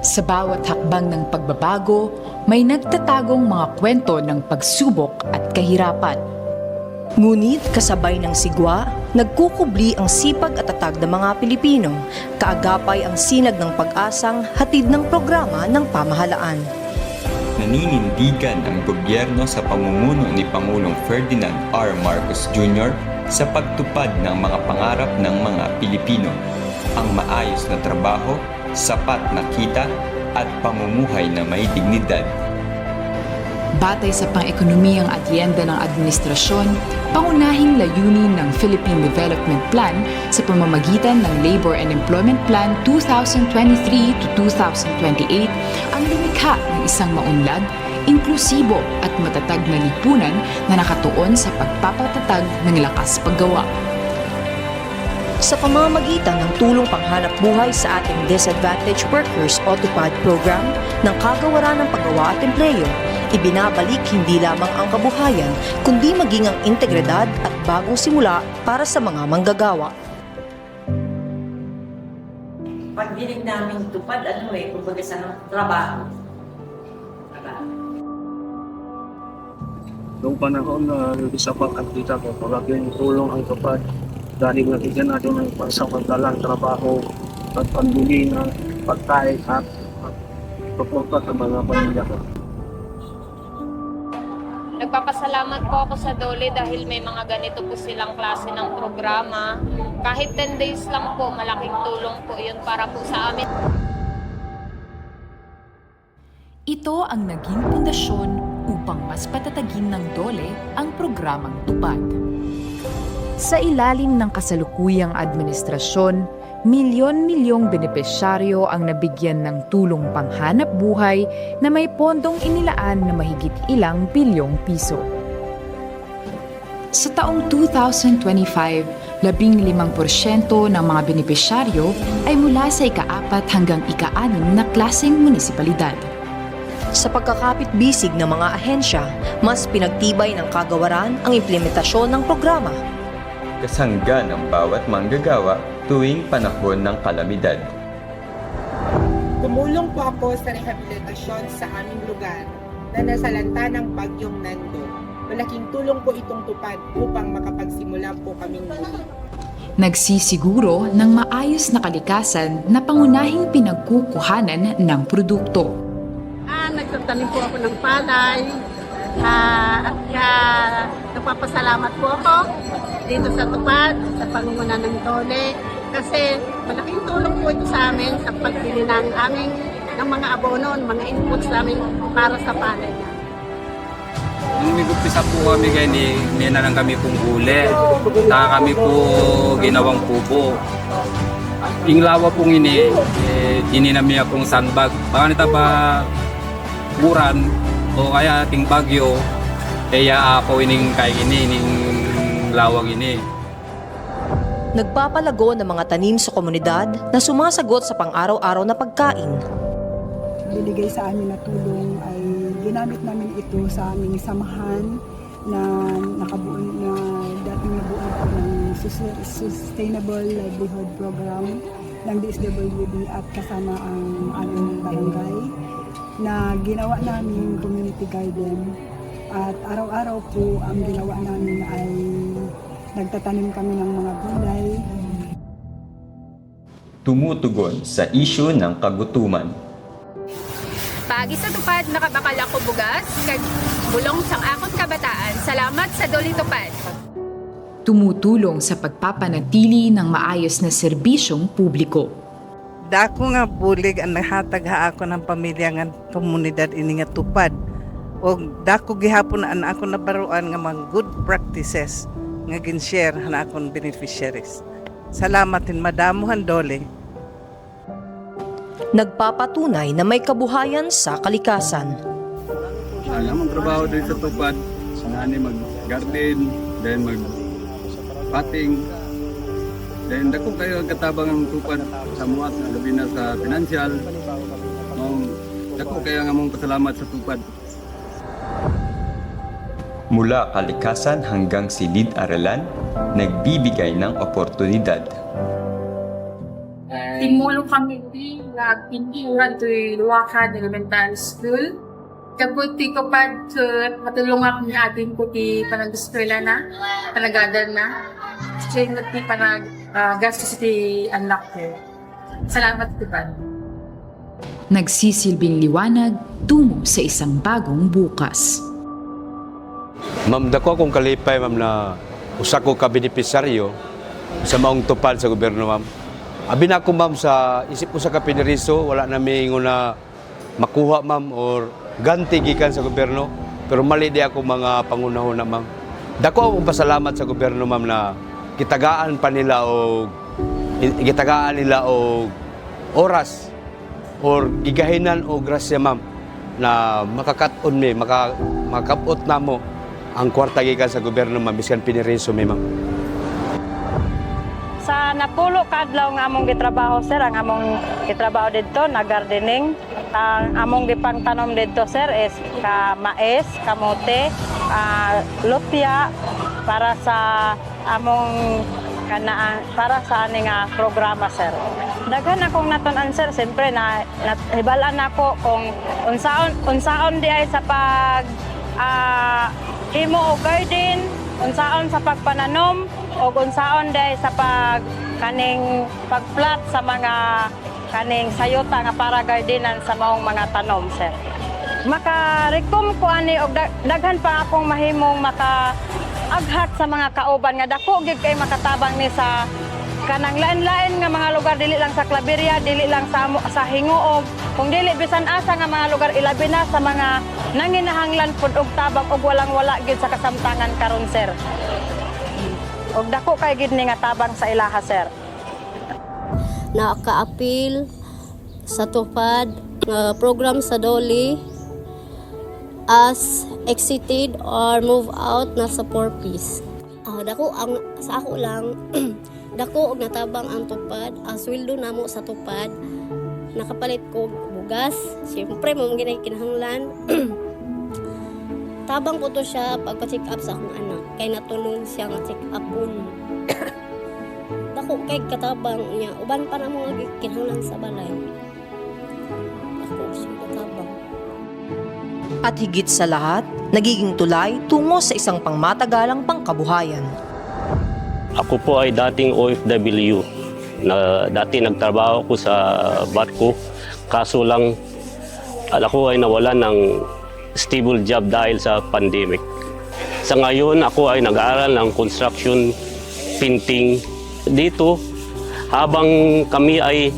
Sa bawat hakbang ng pagbabago, may nagtatagong mga kwento ng pagsubok at kahirapan. Ngunit kasabay ng sigwa, nagkukubli ang sipag at tatag ng mga Pilipino, kaagapay ang sinag ng pag-asang hatid ng programa ng pamahalaan. Naninindigan ang gobyerno sa pamumuno ni Pangulong Ferdinand R. Marcos Jr. sa pagtupad ng mga pangarap ng mga Pilipino, ang maayos na trabaho, sapat na kita at pamumuhay na may dignidad. Batay sa pang-ekonomiyang adyenda ng administrasyon, pangunahing layunin ng Philippine Development Plan sa pamamagitan ng Labor and Employment Plan 2023 to 2028 ang lumikha ng isang maunlad, inklusibo at matatag na lipunan na nakatuon sa pagpapatatag ng lakas paggawa. Sa pamamagitan ng tulong panghanap buhay sa ating Disadvantaged Workers o TUPAD program ng Kagawaran ng Paggawa at Empleyo, ibinabalik hindi lamang ang kabuhayan, kundi maging ang integridad at bagong simula para sa mga manggagawa. Pag dinig namin tupad, kumbaga sa trabaho. Noong panahon na isa pang akita ko, malaking tulong ang TUPAD dahil nabigyan natin ng pansamantalang trabaho at pambili ng pagkain at pagpunta sa mga pamilya ko. Nagpapasalamat po ako sa DOLE dahil may mga ganito po silang klase ng programa. Kahit 10 days lang po, malaking tulong po yun para po sa amin. Ito ang naging pundasyon upang mas patatagin ng DOLE ang programang TUPAD. Sa ilalim ng kasalukuyang administrasyon, milyon-milyong benepisyaryo ang nabigyan ng tulong panghanap buhay na may pondong inilaan na mahigit ilang bilyong piso. Sa taong 2025, 15% ng mga benepisyaryo ay mula sa ika-4 hanggang ika-6 na klaseng munisipalidad. Sa pagkakapit-bisig ng mga ahensya, mas pinagtibay ng kagawaran ang implementasyon ng programa. Kasangga ng bawat manggagawa tuwing panahon ng kalamidad. Tumulong po ako sa rehabilitasyon sa aming lugar na nasalanta ng bagyong Nando. Malaking tulong po itong tupad upang makapagsimula po kaming muli. Nagsisiguro ng maayos na kalikasan na pangunahing pinagkukuhanan ng produkto. Nagtatanim po ako ng palay at nagpapasalamat po ako dito sa TUPAD, sa pangunguna ng DOLE kasi malaking tulong po ito sa amin sa pagbili ng mga abono, mga inputs namin para sa palay niya. Nung nag-umpisa po kami kaya hindi na lang kami pong huli. Saka kami po ginawang kubo. Yung lawa pong ininami akong sandbag. Baka nita ba buran o kaya ating bagyo, kaya ako ining lawang ini. Nagpapalago ng mga tanim sa komunidad na sumasagot sa pang-araw-araw na pagkain. Binigay sa amin na tulong ay ginamit namin ito sa aming samahan na nakabuo na dating nabuo po ng Sustainable Livelihood Program ng DSWD at kasama ang aming barangay na ginawa namin community garden at araw-araw po ang ginawa namin ay nagtatanim kami ng mga gulay. Tumutugon sa isyu ng kagutuman. Pagi sa tupad, nakabakal ako bugas, kag bulong sang akong kabataan. Salamat sa DOLE TUPAD. Tumutulong sa pagpapanatili ng maayos na serbisyong publiko. Dako nga bulig ang nahatag ha ako ng pamilya nga komunidad ini nga TUPAD. O dako gihapon ang ako nabaruan nga mga good practices nga gin-share na akong beneficiaries. Salamat din madamuhan DOLE. Nagpapatunay na may kabuhayan sa kalikasan. Alam ang trabaho din sa TUPAD, sinani mag-garden, then mag-patting. Then dako kayo katabang ang TUPAD sa muat, labi na sa financial. Dako kayo nga mong pasalamat sa TUPAD. Mula kalikasan hanggang silid-aralan, nagbibigay ng oportunidad. Timulong kami din pinturan to Luwakan Elementary School. Kaputi ko pa matulong ako ni ating puti panag-eskwela na, panagadan na. Siya yung ti gastos ti anak ko. Salamat po pa. Nagsisilbing liwanag tungo sa isang bagong bukas. Ma'am, dako akong kalipay, ma'am, na usa ko ka benepisaryo sa maong tupad sa gobyerno, ma'am. Abi na ako, ma'am, sa isip ko sa kapiniriso, wala na may na makuha, ma'am, or ganti gikan sa gobyerno. Pero mali di ako mga pangunahon na, ma'am. Dako akong pasalamat sa gobyerno, ma'am, na kitagaan nila o oras or gigahinan o grasya, ma'am, na makakaton mi, makakapot na mo ang kwarta gikan sa gobyerno, ma'am, biskan piniriso mi, ma'am. Sa napulo kadlaw nga among gitrabaho, sir, ang among gitrabaho dito na gardening. Ang among gipangtanom dito, sir, is mais, kamote, lupya para sa among para sa aning programa, sir. Daghan akong natun-an, sir, siyempre na hibalaan ako kung unsaon di ay sa pag himo o garden, unsaon sa pagpananom, o unsaon di ay sa pagplat sa mga kaning sayota nga para gardenan sa maong mga tanom, sir. Maka-rekom ko ani og daghan pa akong mahimong maka-aghat sa mga kauban nga dako gyud kay makatabang ni sa kanang lain-lain nga mga lugar, dili lang sa Claveria, dili lang sa Hinguog, kung dili bisan asa nga mga lugar, ilabi na sa mga nanginahanglan pud og tabang og walang-wala gyud sa kasamtangan karon, sir. Og dako kay gid ni nga tabang sa ilaha, sir. Naka-appeal sa tupad program sa DOLE as exited or move out na sa 4-piece. Dako ang sa ako lang dako og natabang ang tupad, sweldo namo sa tupad, nakapalit ko bugas, siyempre mo ginay kinahanglan. Tabang ko to siya pagpa-check up sa akong anak kay natulong siya nga check up dako kay katabang niya uban pa na mga kinahanglan sa balay. Dako siya katabang. At higit sa lahat, nagiging tulay tungo sa isang pangmatagalang pangkabuhayan. Ako po ay dating OFW na dati nagtrabaho ko sa barko, kaso lang ako ay nawalan ng stable job dahil sa pandemic. Sa ngayon ako ay nag-aaral ng construction, painting. Dito, habang kami ay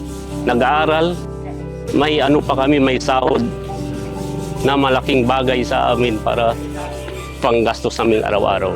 nag-aaral, may may sahod na malaking bagay sa amin para panggastos namin araw-araw.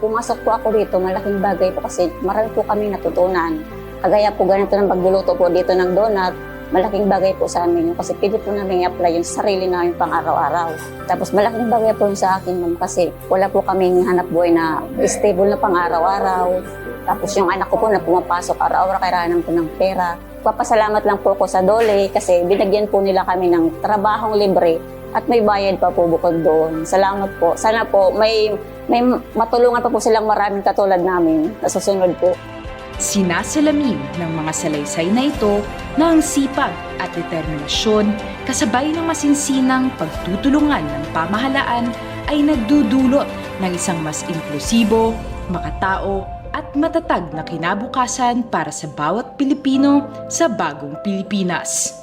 Pumasok po ako dito, malaking bagay po kasi marami po kami natutunan. Kagaya po ganito ng pagluluto po dito ng donut, malaking bagay po sa amin kasi pwede po namin i-apply yung sarili namin pang araw-araw. Tapos malaking bagay po sa akin, ma'am, kasi wala po kaming hanap buhay na stable na pang araw-araw. Tapos yung anak ko po na pumapasok araw-araw, kailangan po ng pera. Papasalamat lang po ako sa DOLE kasi binagyan po nila kami ng trabahong libre at may bayad pa po bukod doon. Salamat po. Sana po may matulungan pa po silang maraming katulad namin na susunod po. Sinasalamin ng mga salaysay na ito na ang sipag at determinasyon kasabay ng masinsinang pagtutulungan ng pamahalaan ay nagdudulot ng isang mas inklusibo, makatao at matatag na kinabukasan para sa bawat Pilipino sa bagong Pilipinas.